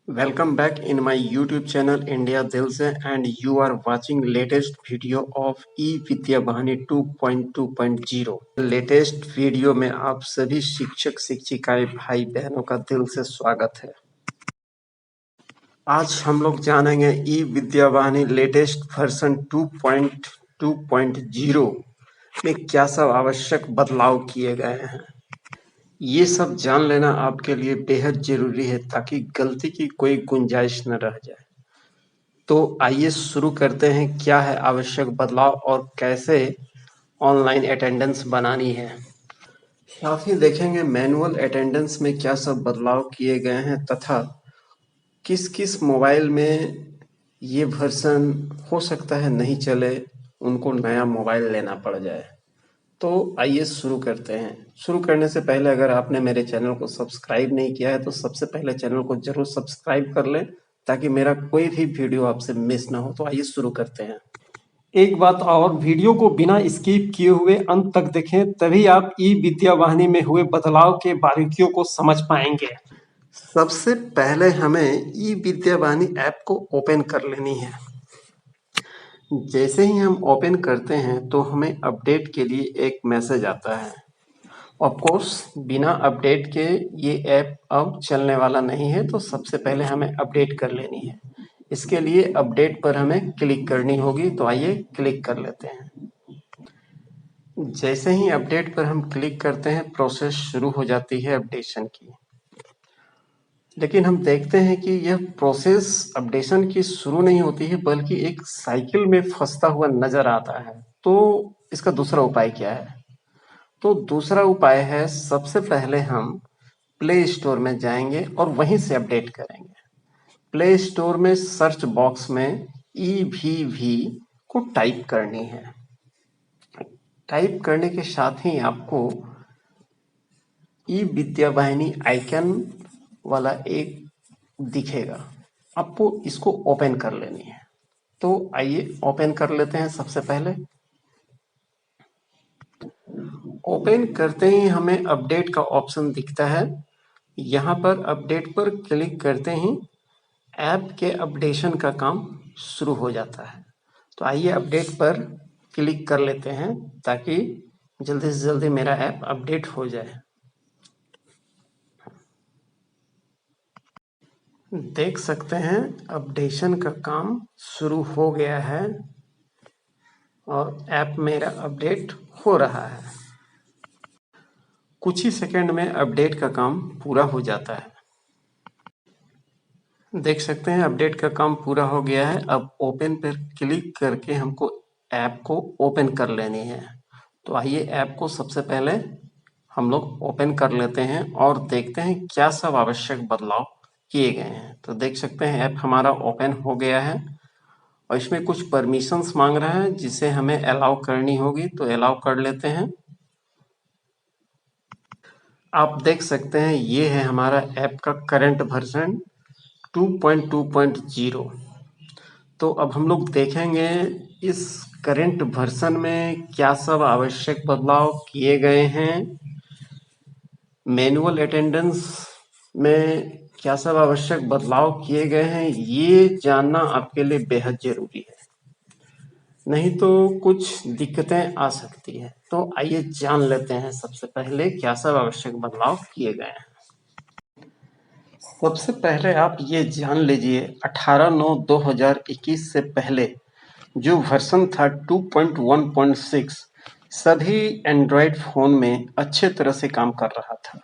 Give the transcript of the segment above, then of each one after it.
Welcome back in my YouTube channel India Dil Se, and you are watching latest video of E-Vidya Bahani 2.2.0। Latest video में आप सभी शिक्षक शिक्षिकाएं भाई बहनों का दिल से स्वागत है। आज हम लोग जानेंगे E-Vidya Bahani लेटेस्ट वर्जन 2.2.0 में क्या सब आवश्यक बदलाव किए गए हैं। ये सब जान लेना आपके लिए बेहद जरूरी है ताकि गलती की कोई गुंजाइश न रह जाए। तो आइए शुरू करते हैं, क्या है आवश्यक बदलाव और कैसे ऑनलाइन अटेंडेंस बनानी है। साथ ही देखेंगे मैनुअल अटेंडेंस में क्या सब बदलाव किए गए हैं तथा किस किस मोबाइल में ये वर्जन हो सकता है नहीं चले, उनको नया मोबाइल लेना पड़ जाए। तो आइए शुरू करते हैं। शुरू करने से पहले अगर आपने मेरे चैनल को सब्सक्राइब नहीं किया है तो सबसे पहले चैनल को जरूर सब्सक्राइब कर लें ताकि मेरा कोई भी वीडियो आपसे मिस ना हो। तो आइए शुरू करते हैं। एक बात और, वीडियो को बिना स्किप किए हुए अंत तक देखें, तभी आप ई विद्या वाहिनी में हुए बदलाव के बारीकियों को समझ पाएंगे। सबसे पहले हमें ई विद्या वाहिनी ऐप को ओपन कर लेनी है। जैसे ही हम ओपन करते हैं तो हमें अपडेट के लिए एक मैसेज आता है। ऑफ कोर्स बिना अपडेट के ये ऐप अब चलने वाला नहीं है, तो सबसे पहले हमें अपडेट कर लेनी है। इसके लिए अपडेट पर हमें क्लिक करनी होगी, तो आइए क्लिक कर लेते हैं। जैसे ही अपडेट पर हम क्लिक करते हैं प्रोसेस शुरू हो जाती है अपडेशन की। लेकिन हम देखते हैं कि यह प्रोसेस अपडेशन की शुरू नहीं होती है बल्कि एक साइकिल में फंसता हुआ नजर आता है। तो इसका दूसरा उपाय क्या है? तो दूसरा उपाय है, सबसे पहले हम प्ले स्टोर में जाएंगे और वहीं से अपडेट करेंगे। प्ले स्टोर में सर्च बॉक्स में EVV को टाइप करनी है। टाइप करने के साथ ही आपको ई विद्या वाहिनी आइकन वाला एक दिखेगा, आपको इसको ओपन कर लेनी है। तो आइए ओपन कर लेते हैं। सबसे पहले ओपन करते ही हमें अपडेट का ऑप्शन दिखता है। यहाँ पर अपडेट पर क्लिक करते ही ऐप के अपडेशन का काम शुरू हो जाता है। तो आइए अपडेट पर क्लिक कर लेते हैं ताकि जल्दी से जल्दी मेरा ऐप अपडेट हो जाए। देख सकते हैं अपडेशन का काम शुरू हो गया है और ऐप मेरा अपडेट हो रहा है। कुछ ही सेकंड में अपडेट का काम पूरा हो जाता है। देख सकते हैं अपडेट का काम पूरा हो गया है। अब ओपन पर क्लिक करके हमको ऐप को ओपन कर लेनी है। तो आइए ऐप को सबसे पहले हम लोग ओपन कर लेते हैं और देखते हैं क्या सब आवश्यक बदलाव किए गए हैं। तो देख सकते हैं ऐप हमारा ओपन हो गया है और इसमें कुछ परमिशंस मांग रहा है जिसे हमें अलाउ करनी होगी, तो अलाउ कर लेते हैं। आप देख सकते हैं ये है हमारा ऐप का करंट वर्जन 2.2.0। तो अब हम लोग देखेंगे इस करंट वर्जन में क्या सब आवश्यक बदलाव किए गए हैं। मैनुअल अटेंडेंस में क्या सब आवश्यक बदलाव किए गए हैं, ये जानना आपके लिए बेहद जरूरी है, नहीं तो कुछ दिक्कतें आ सकती है। तो आइए जान लेते हैं सबसे पहले क्या सब आवश्यक बदलाव किए गए हैं। सबसे पहले आप ये जान लीजिए 18/9/2021 से पहले जो वर्जन था 2.1.6 सभी एंड्रॉयड फोन में अच्छे तरह से काम कर रहा था।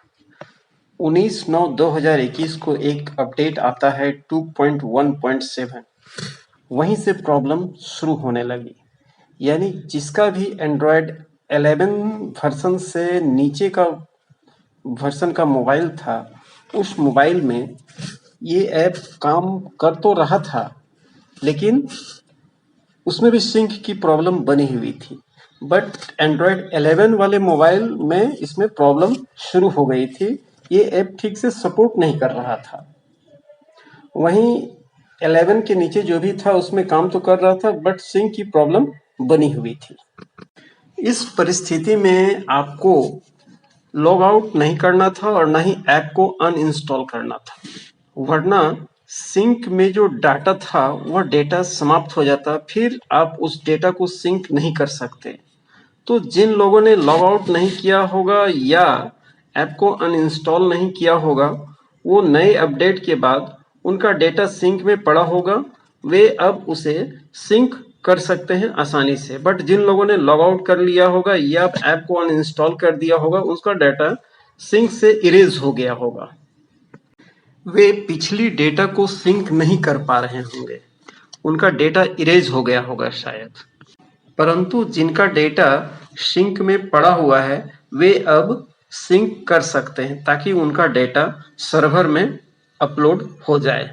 19/9/2021 को एक अपडेट आता है 2.1.7, वहीं से प्रॉब्लम शुरू होने लगी। यानी जिसका भी एंड्रॉयड 11 वर्जन से नीचे का वर्जन का मोबाइल था, उस मोबाइल में ये ऐप काम कर तो रहा था लेकिन उसमें भी सिंक की प्रॉब्लम बनी हुई थी। बट एंड्रॉयड 11 वाले मोबाइल में इसमें प्रॉब्लम शुरू हो गई थी, ये ऐप ठीक से सपोर्ट नहीं कर रहा था। वहीं 11 के नीचे जो भी था उसमें काम तो कर रहा था बट सिंक की प्रॉब्लम बनी हुई थी। इस परिस्थिति में आपको लॉग आउट नहीं करना था और ना ही ऐप को अनइंस्टॉल करना था, वरना सिंक में जो डाटा था वह डेटा समाप्त हो जाता, फिर आप उस डेटा को सिंक नहीं कर सकते। तो जिन लोगों ने लॉग आउट नहीं किया होगा या ऐप को अनइंस्टॉल नहीं किया होगा, वो नए अपडेट के बाद उनका डेटा सिंक में पड़ा होगा, वे अब उसे सिंक कर सकते हैं आसानी से। बट जिन लोगों ने लॉग आउट कर लिया होगा या ऐप को अनइंस्टॉल कर दिया होगा, उसका डाटा सिंक से इरेज हो गया होगा, वे पिछली डेटा को सिंक नहीं कर पा रहे होंगे, उनका डेटा इरेज हो गया होगा शायद। परंतु जिनका डेटा सिंक में पड़ा हुआ है, वे अब सिंक कर सकते हैं ताकि उनका डेटा सर्वर में अपलोड हो जाए।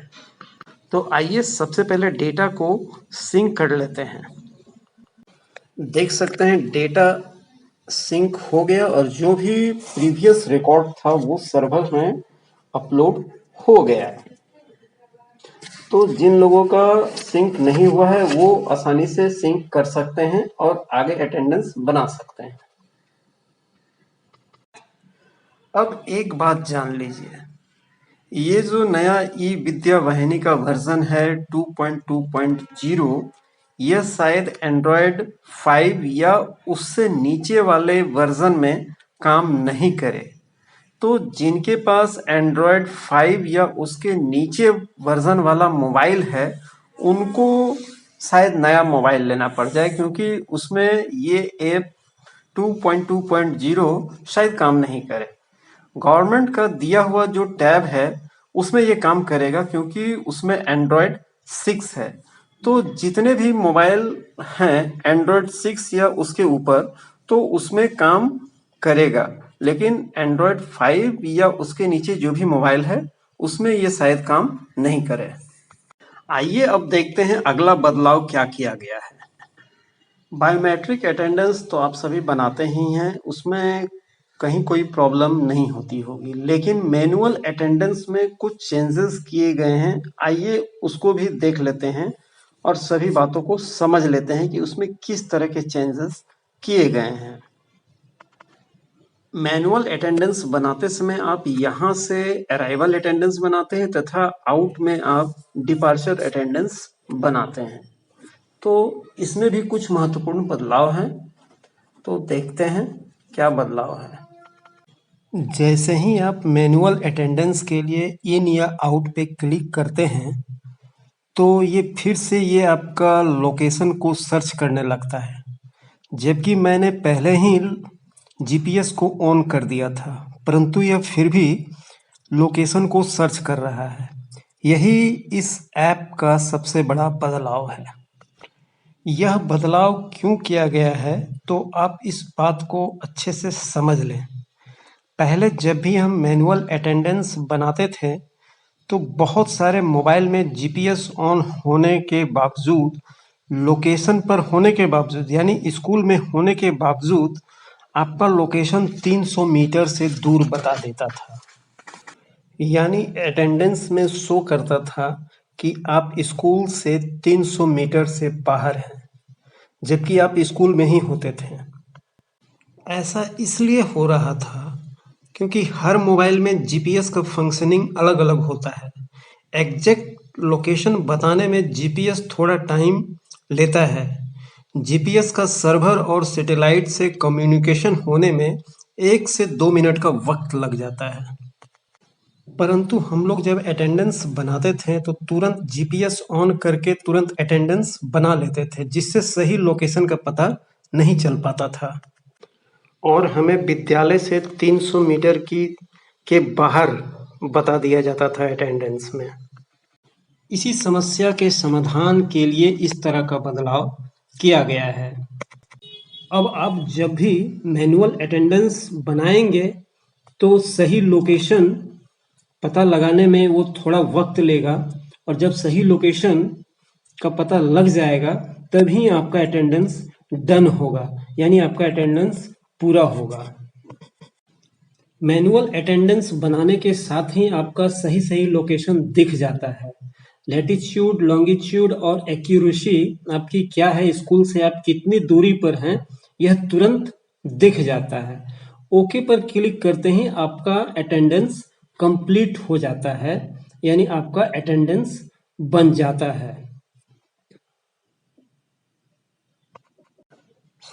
तो आइए सबसे पहले डेटा को सिंक कर लेते हैं। देख सकते हैं डेटा सिंक हो गया और जो भी प्रीवियस रिकॉर्ड था वो सर्वर में अपलोड हो गया है। तो जिन लोगों का सिंक नहीं हुआ है वो आसानी से सिंक कर सकते हैं और आगे अटेंडेंस बना सकते हैं। अब एक बात जान लीजिए, ये जो नया ई विद्या वाहिनी का वर्जन है 2.2.0, यह शायद एंड्रॉयड 5 या उससे नीचे वाले वर्जन में काम नहीं करे। तो जिनके पास एंड्रॉयड 5 या उसके नीचे वर्जन वाला मोबाइल है, उनको शायद नया मोबाइल लेना पड़ जाए, क्योंकि उसमें ये ऐप 2.2.0 शायद काम नहीं करे। गवर्नमेंट का दिया हुआ जो टैब है उसमें ये काम करेगा, क्योंकि उसमें एंड्रॉयड 6 है। तो जितने भी मोबाइल हैं एंड्रॉयड 6 या उसके ऊपर, तो उसमें काम करेगा, लेकिन एंड्रॉयड 5 या उसके नीचे जो भी मोबाइल है उसमें ये शायद काम नहीं करे। आइए अब देखते हैं अगला बदलाव क्या किया गया है। बायोमेट्रिक अटेंडेंस तो आप सभी बनाते ही हैं, उसमें कहीं कोई प्रॉब्लम नहीं होती होगी, लेकिन मैनुअल अटेंडेंस में कुछ चेंजेस किए गए हैं। आइए उसको भी देख लेते हैं और सभी बातों को समझ लेते हैं कि उसमें किस तरह के चेंजेस किए गए हैं। मैनुअल अटेंडेंस बनाते समय आप यहाँ से अराइवल अटेंडेंस बनाते हैं तथा आउट में आप डिपार्चर अटेंडेंस बनाते हैं। तो इसमें भी कुछ महत्वपूर्ण बदलाव हैं, तो देखते हैं क्या बदलाव है। जैसे ही आप मैनुअल अटेंडेंस के लिए इन या आउट पे क्लिक करते हैं, तो ये फिर से ये आपका लोकेशन को सर्च करने लगता है, जबकि मैंने पहले ही जीपीएस को ऑन कर दिया था, परंतु यह फिर भी लोकेशन को सर्च कर रहा है। यही इस ऐप का सबसे बड़ा बदलाव है। यह बदलाव क्यों किया गया है, तो आप इस बात को अच्छे से समझ लें। पहले जब भी हम मैनुअल अटेंडेंस बनाते थे, तो बहुत सारे मोबाइल में जीपीएस ऑन होने के बावजूद, लोकेशन पर होने के बावजूद, यानी स्कूल में होने के बावजूद आपका लोकेशन 300 मीटर से दूर बता देता था। यानी अटेंडेंस में शो करता था कि आप स्कूल से 300 मीटर से बाहर हैं, जबकि आप स्कूल में ही होते थे। ऐसा इसलिए हो रहा था क्योंकि हर मोबाइल में जीपीएस का फंक्शनिंग अलग अलग होता है। एग्जैक्ट लोकेशन बताने में जीपीएस थोड़ा टाइम लेता है। जीपीएस का सर्वर और सैटेलाइट से कम्युनिकेशन होने में 1 से 2 मिनट का वक्त लग जाता है। परंतु हम लोग जब अटेंडेंस बनाते थे तो तुरंत जीपीएस ऑन करके तुरंत अटेंडेंस बना लेते थे, जिससे सही लोकेशन का पता नहीं चल पाता था और हमें विद्यालय से 300 मीटर के बाहर बता दिया जाता था अटेंडेंस में। इसी समस्या के समाधान के लिए इस तरह का बदलाव किया गया है। अब आप जब भी मैनुअल अटेंडेंस बनाएंगे तो सही लोकेशन पता लगाने में वो थोड़ा वक्त लेगा, और जब सही लोकेशन का पता लग जाएगा तभी आपका अटेंडेंस डन होगा, यानी आपका अटेंडेंस पूरा होगा। मैनुअल अटेंडेंस बनाने के साथ ही आपका सही सही लोकेशन दिख जाता है। लैटिट्यूड, लॉन्गिट्यूड और एक्यूरेसी आपकी क्या है, स्कूल से आप कितनी दूरी पर हैं, यह तुरंत दिख जाता है। ओके पर क्लिक करते ही आपका अटेंडेंस कंप्लीट हो जाता है यानी आपका अटेंडेंस बन जाता है।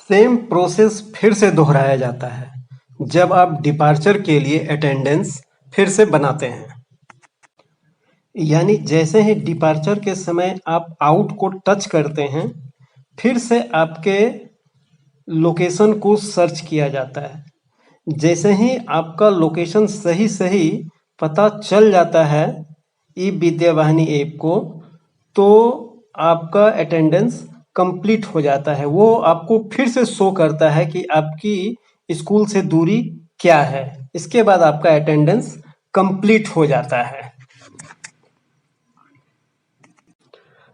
सेम प्रोसेस फिर से दोहराया जाता है जब आप डिपार्चर के लिए अटेंडेंस फिर से बनाते हैं। यानी जैसे ही डिपार्चर के समय आप आउट को टच करते हैं, फिर से आपके लोकेशन को सर्च किया जाता है। जैसे ही आपका लोकेशन सही सही पता चल जाता है ई विद्या वाहिनी ऐप को, तो आपका अटेंडेंस कंप्लीट हो जाता है। वो आपको फिर से शो करता है कि आपकी स्कूल से दूरी क्या है। इसके बाद आपका अटेंडेंस कंप्लीट हो जाता है।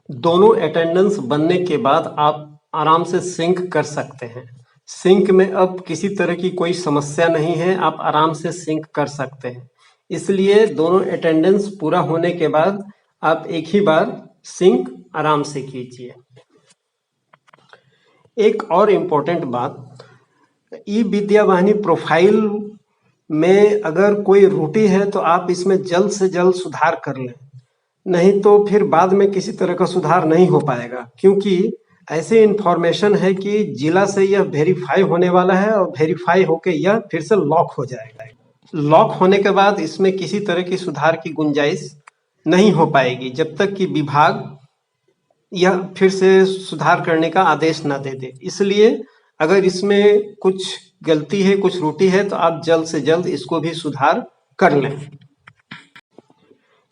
दोनों अटेंडेंस बनने के बाद आप आराम से सिंक कर सकते हैं। सिंक में अब किसी तरह की कोई समस्या नहीं है, आप आराम से सिंक कर सकते हैं। इसलिए दोनों अटेंडेंस पूरा होने के बाद आप एक ही बार सिंक आराम से कीजिए। एक और इम्पोर्टेंट बात, ई विद्या वाहिनी प्रोफाइल में अगर कोई त्रुटि है तो आप इसमें जल्द से जल्द सुधार कर लें, नहीं तो फिर बाद में किसी तरह का सुधार नहीं हो पाएगा। क्योंकि ऐसे इन्फॉर्मेशन है कि जिला से यह वेरीफाई होने वाला है और वेरीफाई होके यह फिर से लॉक हो जाएगा। लॉक होने के बाद इसमें किसी तरह की सुधार की गुंजाइश नहीं हो पाएगी जब तक कि विभाग यह फिर से सुधार करने का आदेश ना दे दे। इसलिए अगर इसमें कुछ गलती है, कुछ त्रुटि है, तो आप जल्द से जल्द इसको भी सुधार कर लें।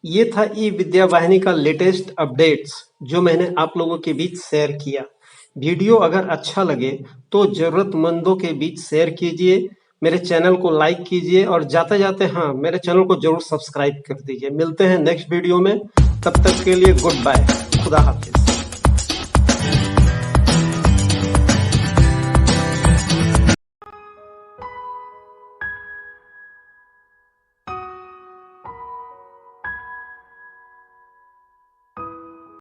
ये था ई विद्या वाहिनी का लेटेस्ट अपडेट्स जो मैंने आप लोगों के बीच शेयर किया। वीडियो अगर अच्छा लगे तो जरूरतमंदों के बीच शेयर कीजिए, मेरे चैनल को लाइक कीजिए और जाते जाते हाँ मेरे चैनल को जरूर सब्सक्राइब कर दीजिए। मिलते हैं नेक्स्ट वीडियो में, तब तक के लिए गुड बाय, खुदा हाफिज।